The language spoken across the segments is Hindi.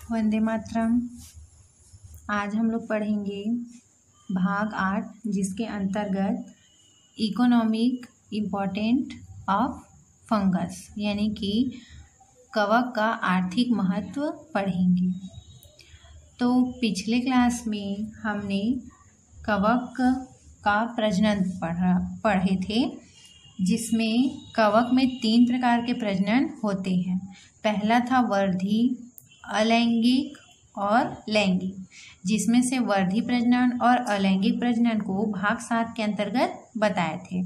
वंदे मातरम। आज हम लोग पढ़ेंगे भाग 8 जिसके अंतर्गत इकोनॉमिक इम्पोर्टेंट ऑफ फंगस यानी कि कवक का आर्थिक महत्व पढ़ेंगे। तो पिछले क्लास में हमने कवक का प्रजनन पढ़े थे, जिसमें कवक में 3 प्रकार के प्रजनन होते हैं। पहला था वर्धी, अलैंगिक और लैंगिक, जिसमें से वर्धी प्रजनन और अलैंगिक प्रजनन को भाग 7 के अंतर्गत बताए थे।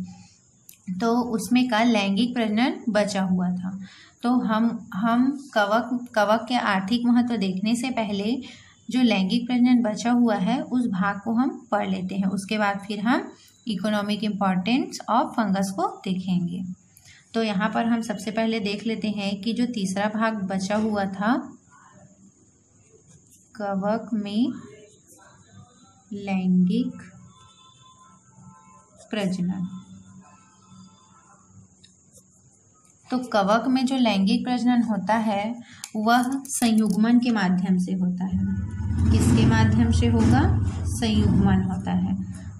तो उसमें का लैंगिक प्रजनन बचा हुआ था। तो हम कवक के आर्थिक महत्व देखने से पहले जो लैंगिक प्रजनन बचा हुआ है उस भाग को हम पढ़ लेते हैं। उसके बाद फिर हम इकोनॉमिक इम्पोर्टेंस ऑफ फंगस को देखेंगे। तो यहाँ पर हम सबसे पहले देख लेते हैं कि जो तीसरा भाग बचा हुआ था कवक में लैंगिक प्रजनन। तो कवक में जो लैंगिक प्रजनन होता है वह संयुग्मन के माध्यम से होता है। किसके माध्यम से होगा? संयुग्मन होता है।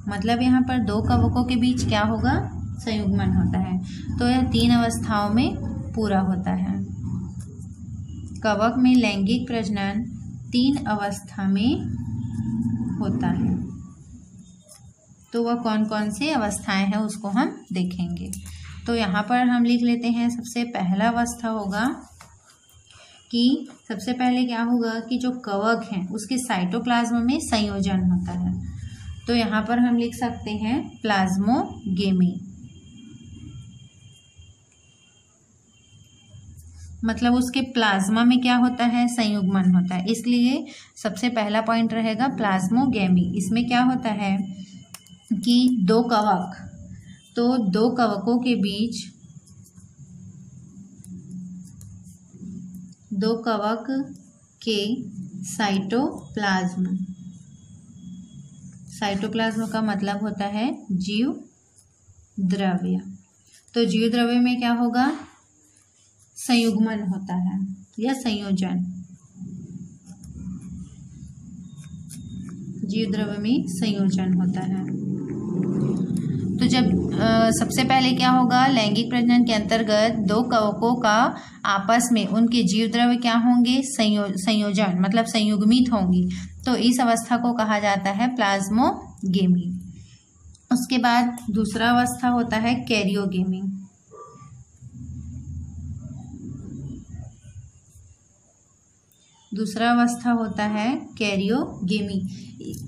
मतलब यहाँ पर 2 कवकों के बीच क्या होगा? संयुग्मन होता है। तो यह 3 अवस्थाओं में पूरा होता है। कवक में लैंगिक प्रजनन 3 अवस्था में होता है। तो वह कौन कौन सी अवस्थाएं हैं उसको हम देखेंगे। तो यहाँ पर हम लिख लेते हैं, सबसे पहला अवस्था होगा कि सबसे पहले क्या होगा कि जो कवक है उसके साइटोप्लाज्म में संयोजन होता है। तो यहाँ पर हम लिख सकते हैं प्लाज्मोगेमी, मतलब उसके प्लाज्मा में क्या होता है? संयुग्मन होता है। इसलिए सबसे पहला पॉइंट रहेगा प्लाज्मोगेमी। इसमें क्या होता है कि 2 कवक, तो 2 कवकों के बीच 2 कवक के साइटोप्लाज्म का मतलब होता है जीव द्रव्य। तो जीव द्रव्य में क्या होगा? संयुग्मन होता है या संयोजन। जीव द्रव्य में संयोजन होता है। तो जब सबसे पहले क्या होगा? लैंगिक प्रजनन के अंतर्गत 2 कवकों का आपस में उनके जीव द्रव्य क्या होंगे? संयोजन, मतलब संयुग्मित होंगी। तो इस अवस्था को कहा जाता है प्लाज्मोगेमी। उसके बाद दूसरा अवस्था होता है कैरियोगेमी। दूसरा अवस्था होता है कैरियोगेमी।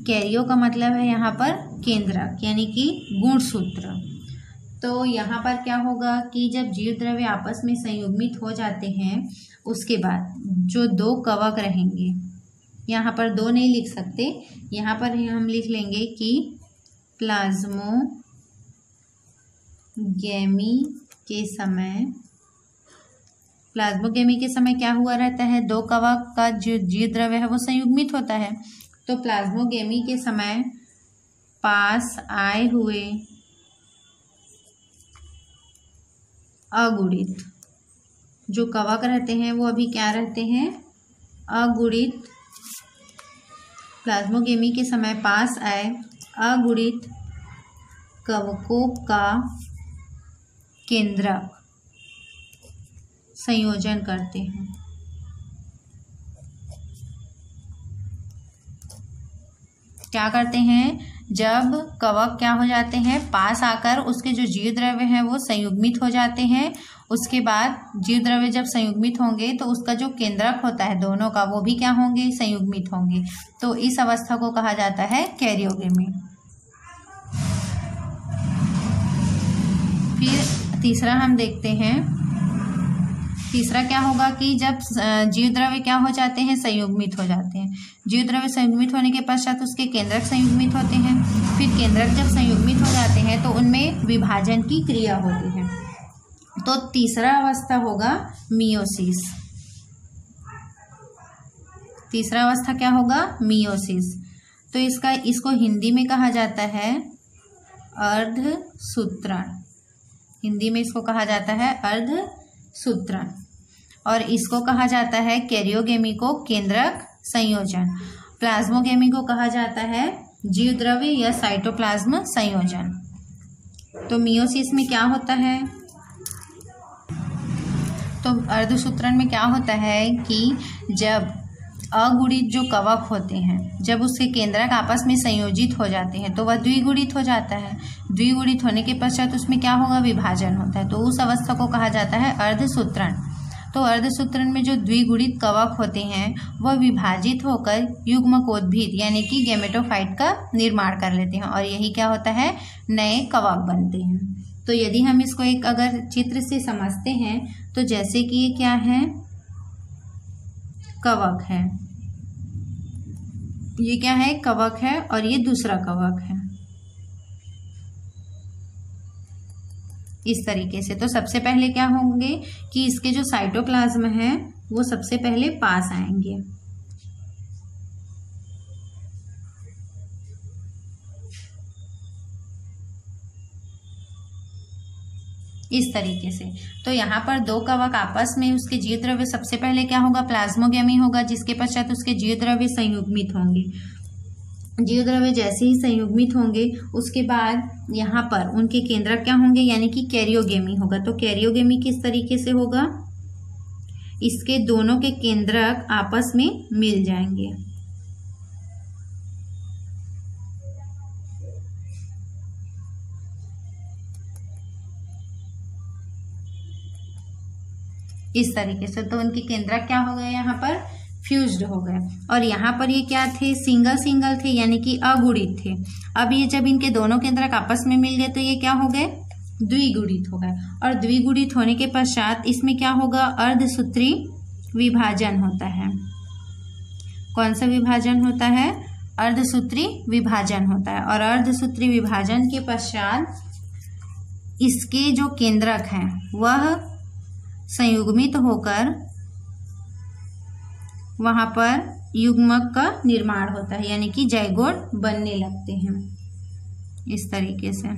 कैरियो का मतलब है यहाँ पर केंद्रक यानी कि गुणसूत्र। तो यहाँ पर क्या होगा कि जब जीव द्रव्य आपस में संयुग्मित हो जाते हैं उसके बाद जो 2 कवक रहेंगे, यहाँ पर 2 नहीं लिख सकते, यहाँ पर हम लिख लेंगे कि प्लाज्मोगेमी के समय क्या हुआ रहता है? 2 कवक का जो जीव द्रव्य है वो संयुग्मित होता है। तो प्लाज्मोगेमी के समय पास आए हुए अगुणित जो कवक रहते हैं वो अभी क्या रहते हैं? अगुणित। प्लाज्मोगेमी के समय पास आए अगुणित कवकों का केंद्रक संयोजन करते हैं। क्या करते हैं? जब कवक क्या हो जाते हैं? पास आकर उसके जो जीव द्रव्य हैं वो संयुग्मित हो जाते हैं। उसके बाद जीव द्रव्य जब संयुग्मित होंगे तो उसका जो केंद्रक होता है दोनों का वो भी क्या होंगे? संयुग्मित होंगे। तो इस अवस्था को कहा जाता है कैरियोगेमी। फिर तीसरा हम देखते हैं। तीसरा क्या होगा कि जब जीव द्रव्य क्या हो जाते हैं? संयुग्मित हो जाते हैं। जीव द्रव्य संयुग्मित होने के पश्चात उसके केंद्रक संयुग्मित होते हैं। फिर केंद्रक जब संयुग्मित हो जाते हैं तो उनमें विभाजन की क्रिया होती है। तो तीसरा अवस्था होगा मियोसिस। तीसरा अवस्था क्या होगा? मियोसिस। तो इसको हिंदी में कहा जाता है अर्धसूत्रण। हिंदी में इसको कहा जाता है अर्धसूत्रण। और इसको कहा जाता है कैरियोगेमी को केंद्रक संयोजन। प्लाज्मोगेमी को कहा जाता है जीवद्रव्य या साइटोप्लाज्म संयोजन। तो मियोसिस में क्या होता है, तो अर्धसूत्रण में क्या होता है कि जब अगुणित जो कवक होते हैं, जब उसके केंद्रक आपस में संयोजित हो जाते हैं तो वह द्विगुणित हो जाता है। द्विगुणित होने के पश्चात उसमें क्या होगा, विभाजन होता है। तो उस अवस्था को कहा जाता है अर्धसूत्रण। तो अर्धसूत्रण में जो द्विगुणित कवक होते हैं वह विभाजित होकर युग्मकोद्भिद यानी कि गैमेटोफाइट का निर्माण कर लेते हैं और यही क्या होता है, नए कवक बनते हैं। तो यदि हम इसको एक अगर चित्र से समझते हैं तो जैसे कि ये क्या है, कवक है, ये क्या है, कवक है और ये दूसरा कवक है, इस तरीके से। तो सबसे पहले क्या होंगे कि इसके जो साइटोप्लाज्म है वो सबसे पहले पास आएंगे, इस तरीके से। तो यहाँ पर दो कवक आपस में उसके जीवद्रव्य सबसे पहले क्या होगा, प्लाज्मोगेमी होगा, जिसके पश्चात उसके जीवद्रव्य संयुग्मित होंगे। जीवद्रव्य जैसे ही संयुग्मित होंगे उसके बाद यहाँ पर उनके केंद्रक क्या होंगे, यानी कि कैरियोगेमी होगा। तो कैरियोगेमी किस तरीके से होगा, इसके दोनों के केंद्रक आपस में मिल जाएंगे, इस तरीके से। तो उनके केंद्रक क्या हो गए, यहाँ पर फ्यूज्ड हो गए। और यहाँ पर ये क्या थे, सिंगल सिंगल थे यानी कि अगुणित थे। अब ये जब इनके दोनों केंद्रक आपस में मिल गए तो ये क्या हो गए, द्विगुणित हो गए। और द्विगुणित होने के पश्चात इसमें क्या होगा, अर्धसूत्री विभाजन होता है। कौन सा विभाजन होता है, अर्धसूत्री विभाजन होता है। और अर्धसूत्री विभाजन के पश्चात इसके जो केंद्रक हैं वह संयुग्मित होकर वहां पर युग्मक का निर्माण होता है, यानी कि जाइगोट बनने लगते हैं, इस तरीके से।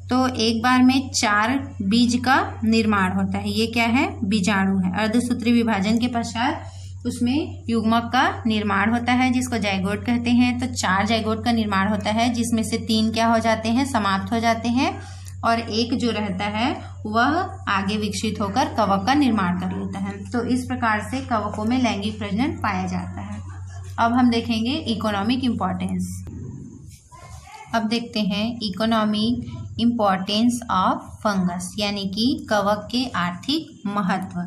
तो एक बार में 4 बीज का निर्माण होता है। ये क्या है, बीजाणु है। अर्धसूत्री विभाजन के पश्चात उसमें युग्मक का निर्माण होता है जिसको जाइगोट कहते हैं। तो 4 जाइगोट का निर्माण होता है जिसमें से 3 क्या हो जाते हैं, समाप्त हो जाते हैं और एक जो रहता है वह आगे विकसित होकर कवक का निर्माण कर लेता है। तो इस प्रकार से कवकों में लैंगिक प्रजनन पाया जाता है। अब हम देखेंगे इकोनॉमिक इम्पोर्टेंस। अब देखते हैं इकोनॉमिक इम्पोर्टेंस ऑफ फंगस, यानी कि कवक के आर्थिक महत्व।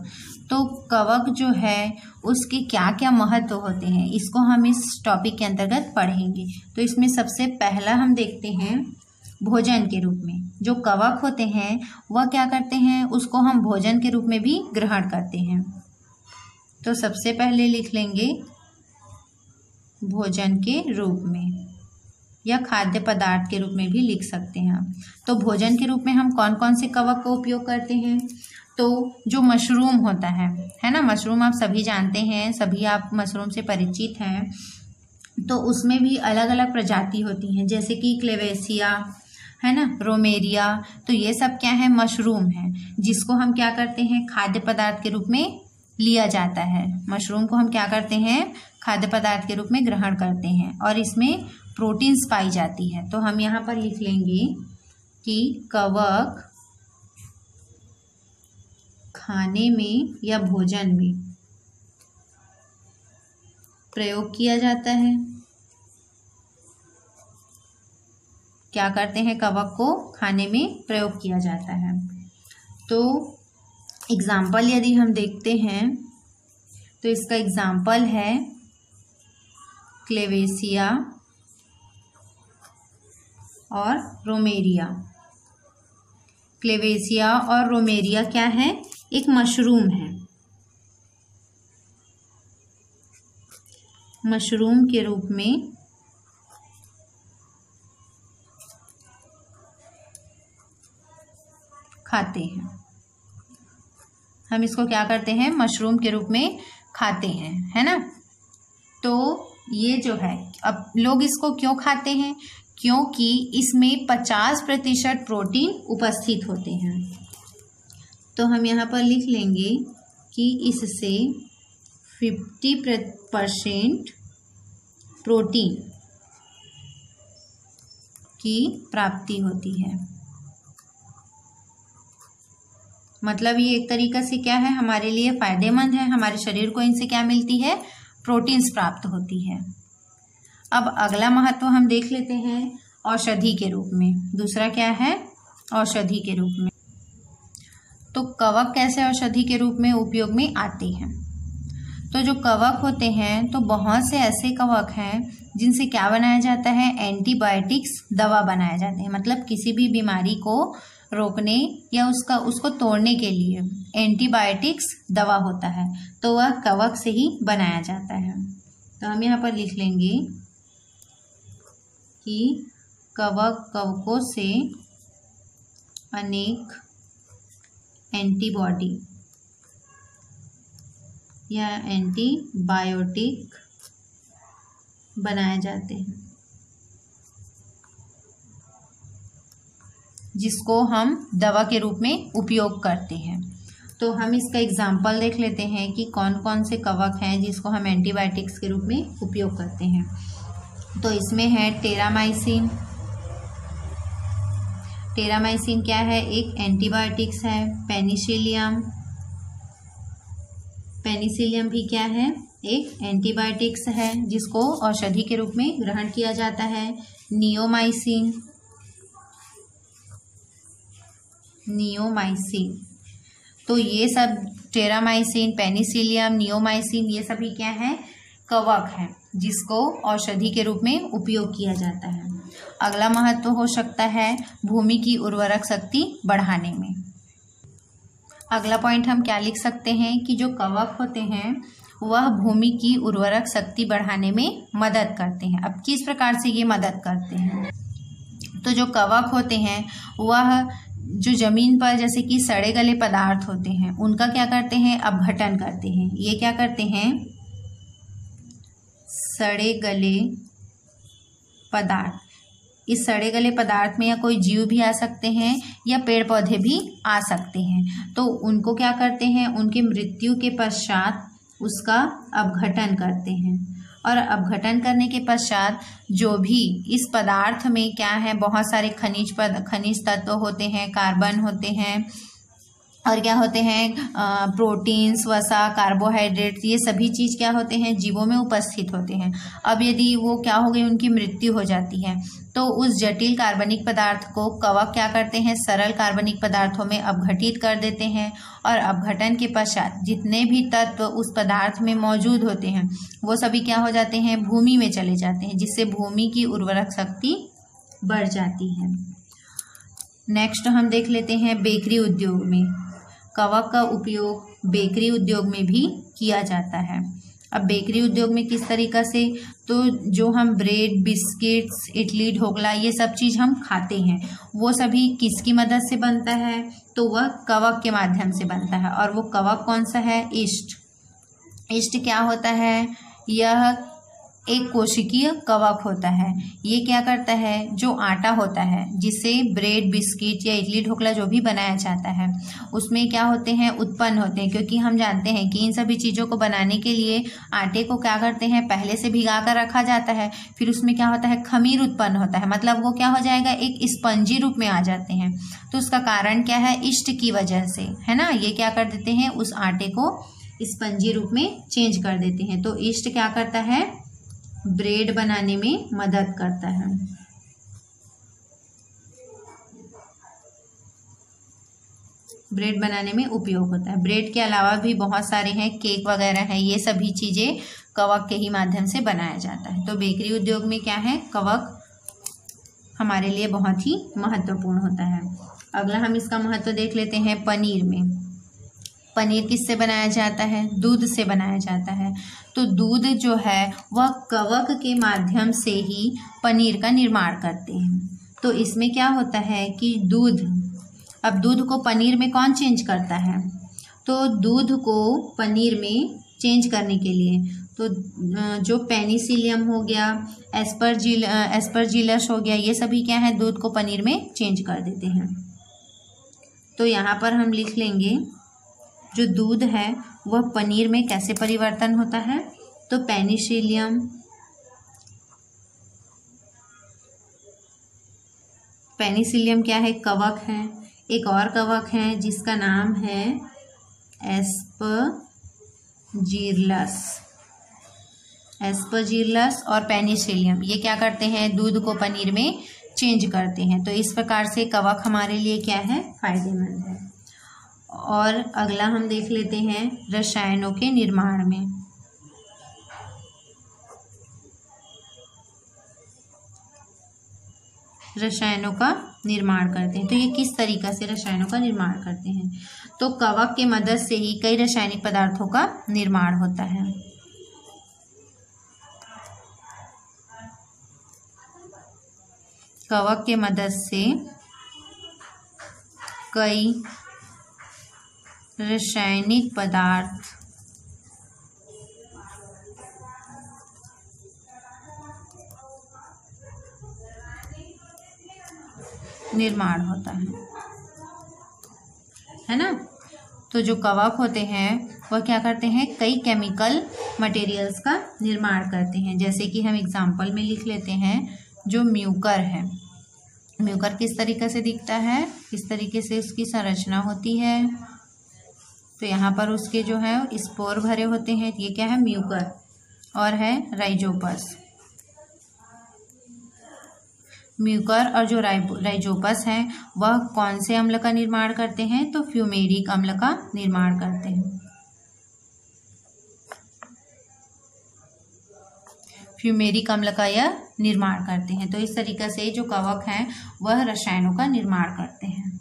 तो कवक जो है उसके क्या क्या महत्व होते हैं, इसको हम इस टॉपिक के अंतर्गत पढ़ेंगे। तो इसमें सबसे पहला हम देखते हैं भोजन के रूप में। जो कवक होते हैं वह क्या करते हैं, उसको हम भोजन के रूप में भी ग्रहण करते हैं। तो सबसे पहले लिख लेंगे भोजन के रूप में, या खाद्य पदार्थ के रूप में भी लिख सकते हैं। तो भोजन के रूप में हम कौन कौन से कवक का उपयोग करते हैं, तो जो मशरूम होता है ना, मशरूम आप सभी जानते हैं, सभी आप मशरूम से परिचित हैं। तो उसमें भी अलग अलग प्रजाति होती हैं, जैसे कि क्लेवेसिया है ना, रोमेरिया। तो ये सब क्या है, मशरूम है, जिसको हम क्या करते हैं, खाद्य पदार्थ के रूप में लिया जाता है। मशरूम को हम क्या करते हैं, खाद्य पदार्थ के रूप में ग्रहण करते हैं और इसमें प्रोटीन्स पाई जाती है। तो हम यहाँ पर लिख लेंगे कि कवक खाने में या भोजन में प्रयोग किया जाता है। क्या करते हैं, कवक को खाने में प्रयोग किया जाता है। तो एग्जाम्पल यदि हम देखते हैं तो इसका एग्जाम्पल है क्लेवेसिया और रोमेरिया। क्लेवेसिया और रोमेरिया क्या है, एक मशरूम है। मशरूम के रूप में खाते हैं, हम इसको क्या करते हैं, मशरूम के रूप में खाते हैं, है ना। तो ये जो है, अब लोग इसको क्यों खाते हैं, क्योंकि इसमें 50% प्रोटीन उपस्थित होते हैं। तो हम यहाँ पर लिख लेंगे कि इससे 50% प्रोटीन की प्राप्ति होती है। मतलब ये एक तरीका से क्या है, हमारे लिए फायदेमंद है, हमारे शरीर को इनसे क्या मिलती है, प्रोटीन्स प्राप्त होती है। अब अगला महत्व हम देख लेते हैं औषधि के रूप में। दूसरा क्या है, औषधि के रूप में। तो कवक कैसे औषधि के रूप में उपयोग में आते हैं? तो जो कवक होते हैं, तो बहुत से ऐसे कवक हैं जिनसे क्या बनाया जाता है, एंटीबायोटिक्स दवा बनाया जाते हैं। मतलब किसी भी बीमारी को रोकने या उसको तोड़ने के लिए एंटीबायोटिक्स दवा होता है, तो वह कवक से ही बनाया जाता है। तो हम यहाँ पर लिख लेंगे कि कवकों से अनेक एंटीबॉडी या एंटीबायोटिक बनाए जाते हैं, जिसको हम दवा के रूप में उपयोग करते हैं। तो हम इसका एग्जाम्पल देख लेते हैं कि कौन कौन से कवक हैं जिसको हम एंटीबायोटिक्स के रूप में उपयोग करते हैं। तो इसमें है टेरामाइसिन। टेरामाइसिन क्या है, एक एंटीबायोटिक्स है। पेनिसिलियम, पेनिसिलियम भी क्या है, एक एंटीबायोटिक्स है जिसको औषधि के रूप में ग्रहण किया जाता है। नियोमाइसिन, नियोमाइसिन, तो ये सब टेरामाइसिन, पेनिसिलियम, नियोमाइसिन, ये सभी क्या है, कवक है जिसको औषधि के रूप में उपयोग किया जाता है। अगला महत्व हो सकता है भूमि की उर्वरक शक्ति बढ़ाने में। अगला पॉइंट हम क्या लिख सकते हैं कि जो कवक होते हैं वह भूमि की उर्वरक शक्ति बढ़ाने में मदद करते हैं। अब किस प्रकार से ये मदद करते हैं? तो जो कवक होते हैं वह जो जमीन पर जैसे कि सड़े गले पदार्थ होते हैं उनका क्या करते हैं, अपघटन करते हैं। ये क्या करते हैं, सड़े गले पदार्थ, इस सड़े गले पदार्थ में या कोई जीव भी आ सकते हैं या पेड़ पौधे भी आ सकते हैं। तो उनको क्या करते हैं, उनके मृत्यु के पश्चात उसका अपघटन करते हैं। और अपघटन करने के पश्चात जो भी इस पदार्थ में क्या है, बहुत सारे खनिज तत्व होते हैं, कार्बन होते हैं और क्या होते हैं, प्रोटीन्स, वसा, कार्बोहाइड्रेट्स, ये सभी चीज़ क्या होते हैं, जीवों में उपस्थित होते हैं। अब यदि वो क्या हो गई, उनकी मृत्यु हो जाती है, तो उस जटिल कार्बनिक पदार्थ को कवक क्या करते हैं, सरल कार्बनिक पदार्थों में अपघटित कर देते हैं। और अपघटन के पश्चात जितने भी तत्व उस पदार्थ में मौजूद होते हैं वो सभी क्या हो जाते हैं, भूमि में चले जाते हैं, जिससे भूमि की उर्वरक शक्ति बढ़ जाती है। नेक्स्ट हम देख लेते हैं बेकरी उद्योग में। कवक का उपयोग बेकरी उद्योग में भी किया जाता है। अब बेकरी उद्योग में किस तरीका से, तो जो हम ब्रेड, बिस्किट्स, इडली, ढोकला, ये सब चीज़ हम खाते हैं वो सभी किसकी मदद से बनता है, तो वह कवक के माध्यम से बनता है। और वो कवक कौन सा है, ईस्ट। ईस्ट क्या होता है, यह एक कोशिकीय कवक होता है। ये क्या करता है, जो आटा होता है जिससे ब्रेड, बिस्किट या इडली, ढोकला जो भी बनाया जाता है उसमें क्या होते हैं, उत्पन्न होते हैं। क्योंकि हम जानते हैं कि इन सभी चीज़ों को बनाने के लिए आटे को क्या करते हैं, पहले से भिगा कर रखा जाता है, फिर उसमें क्या होता है, खमीर उत्पन्न होता है। मतलब वो क्या हो जाएगा, एक स्पंजी रूप में आ जाते हैं। तो उसका कारण क्या है, ईस्ट की वजह से, है ना। ये क्या कर देते हैं, उस आटे को स्पंजी रूप में चेंज कर देते हैं। तो ईस्ट क्या करता है, ब्रेड बनाने में मदद करता है। ब्रेड बनाने में उपयोग होता है। ब्रेड के अलावा भी बहुत सारे हैं, केक वगैरह हैं, ये सभी चीज़ें कवक के ही माध्यम से बनाया जाता है। तो बेकरी उद्योग में क्या है, कवक हमारे लिए बहुत ही महत्वपूर्ण होता है। अगला हम इसका महत्व देख लेते हैं पनीर में। पनीर किससे बनाया जाता है, दूध से बनाया जाता है। तो दूध जो है वह कवक के माध्यम से ही पनीर का निर्माण करते हैं। तो इसमें क्या होता है कि दूध, अब दूध को पनीर में कौन चेंज करता है, तो दूध को पनीर में चेंज करने के लिए तो जो पेनिसिलियम हो गया, एस्परजिलस हो गया, ये सभी क्या है, दूध को पनीर में चेंज कर देते हैं। तो यहाँ पर हम लिख लेंगे जो दूध है वह पनीर में कैसे परिवर्तन होता है। तो पेनिसिलियम क्या है, कवक है। एक और कवक है जिसका नाम है एस्परजिलस और पेनिसिलियम, ये क्या करते हैं, दूध को पनीर में चेंज करते हैं। तो इस प्रकार से कवक हमारे लिए क्या है, फायदेमंद है। और अगला हम देख लेते हैं रसायनों के निर्माण में। रसायनों का निर्माण करते हैं। तो ये किस तरीका से रसायनों का निर्माण करते हैं। तो कवक के मदद से ही कई रासायनिक पदार्थों का निर्माण होता है। कवक के मदद से कई रासायनिक पदार्थ निर्माण होता है ना। तो जो कवक होते हैं वह क्या करते हैं, कई केमिकल मटेरियल्स का निर्माण करते हैं। जैसे कि हम एग्जाम्पल में लिख लेते हैं, जो म्यूकर है, म्यूकर किस तरीके से दिखता है, किस तरीके से उसकी संरचना होती है। तो यहाँ पर उसके जो है स्पोर भरे होते हैं, ये क्या है, म्यूकर। और है राइजोपस। म्यूकर और जो राइजोपस है वह कौन से अम्ल का निर्माण करते हैं, तो फ्यूमेरिक अम्ल का निर्माण करते हैं। फ्यूमेरिक अम्ल का यह निर्माण करते हैं। तो इस तरीके से जो कवक हैं वह रसायनों का निर्माण करते हैं।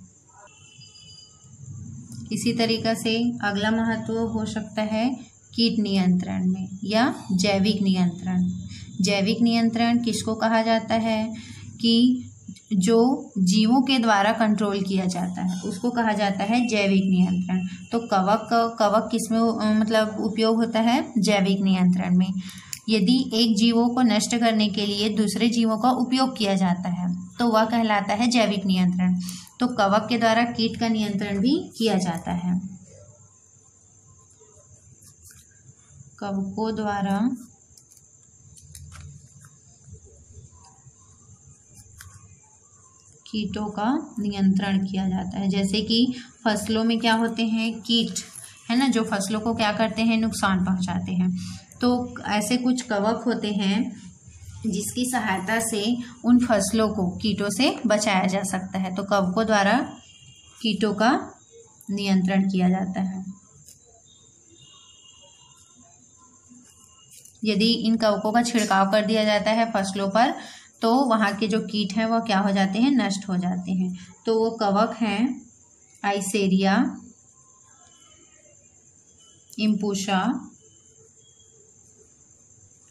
इसी तरीके से अगला महत्व हो सकता है कीट नियंत्रण में या जैविक नियंत्रण। जैविक नियंत्रण किसको कहा जाता है, कि जो जीवों के द्वारा कंट्रोल किया जाता है उसको कहा जाता है जैविक नियंत्रण। तो कवक किसमें मतलब उपयोग होता है, जैविक नियंत्रण में। यदि एक जीवों को नष्ट करने के लिए दूसरे जीवों का उपयोग किया जाता है तो वह कहलाता है जैविक नियंत्रण। तो कवक के द्वारा कीट का नियंत्रण भी किया जाता है। कवकों द्वारा कीटों का नियंत्रण किया जाता है। जैसे कि फसलों में क्या होते हैं, कीट है ना, जो फसलों को क्या करते हैं, नुकसान पहुंचाते हैं। तो ऐसे कुछ कवक होते हैं जिसकी सहायता से उन फसलों को कीटों से बचाया जा सकता है। तो कवकों द्वारा कीटों का नियंत्रण किया जाता है। यदि इन कवकों का छिड़काव कर दिया जाता है फसलों पर तो वहाँ के जो कीट हैं वह क्या हो जाते हैं, नष्ट हो जाते हैं। तो वो कवक हैं आइसेरिया,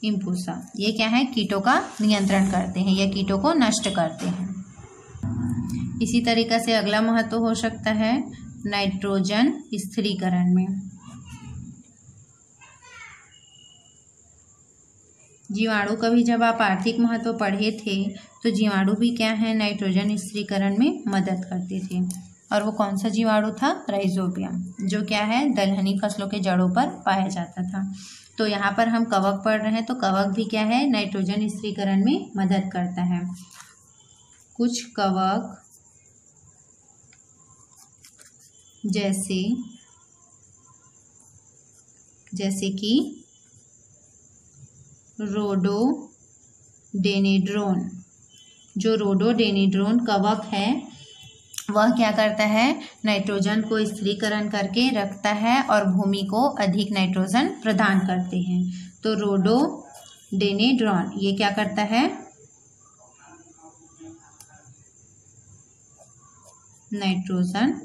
इम्पूसा। ये क्या है, कीटों का नियंत्रण करते हैं या कीटों को नष्ट करते हैं। इसी तरीके से अगला महत्व हो सकता है नाइट्रोजन स्थिरीकरण में। जीवाणु का भी जब आप आर्थिक महत्व पढ़े थे तो जीवाणु भी क्या है, नाइट्रोजन स्थिरीकरण में मदद करते थे। और वो कौन सा जीवाणु था, राइजोबियम, जो क्या है, दलहनी फसलों के जड़ों पर पाया जाता था। तो यहाँ पर हम कवक पढ़ रहे हैं, तो कवक भी क्या है, नाइट्रोजन स्थिरीकरण में मदद करता है। कुछ कवक जैसे कि रोडोडेनेड्रोन, जो रोडोडेनेड्रोन कवक है वह क्या करता है, नाइट्रोजन को स्थिरीकरण करके रखता है और भूमि को अधिक नाइट्रोजन प्रदान करते हैं। तो रोडोडेनेड्रॉन ये क्या करता है, नाइट्रोजन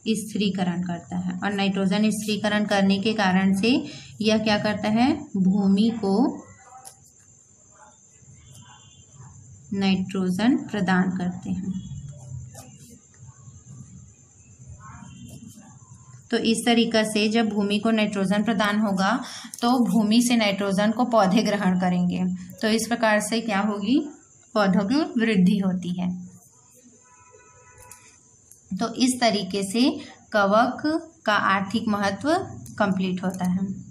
स्थिरीकरण करता है। और नाइट्रोजन स्थिरीकरण करने के कारण से यह क्या करता है, भूमि को नाइट्रोजन प्रदान करते हैं। तो इस तरीक़ा से जब भूमि को नाइट्रोजन प्रदान होगा तो भूमि से नाइट्रोजन को पौधे ग्रहण करेंगे। तो इस प्रकार से क्या होगी, पौधों की वृद्धि होती है। तो इस तरीके से कवक का आर्थिक महत्व कंप्लीट होता है।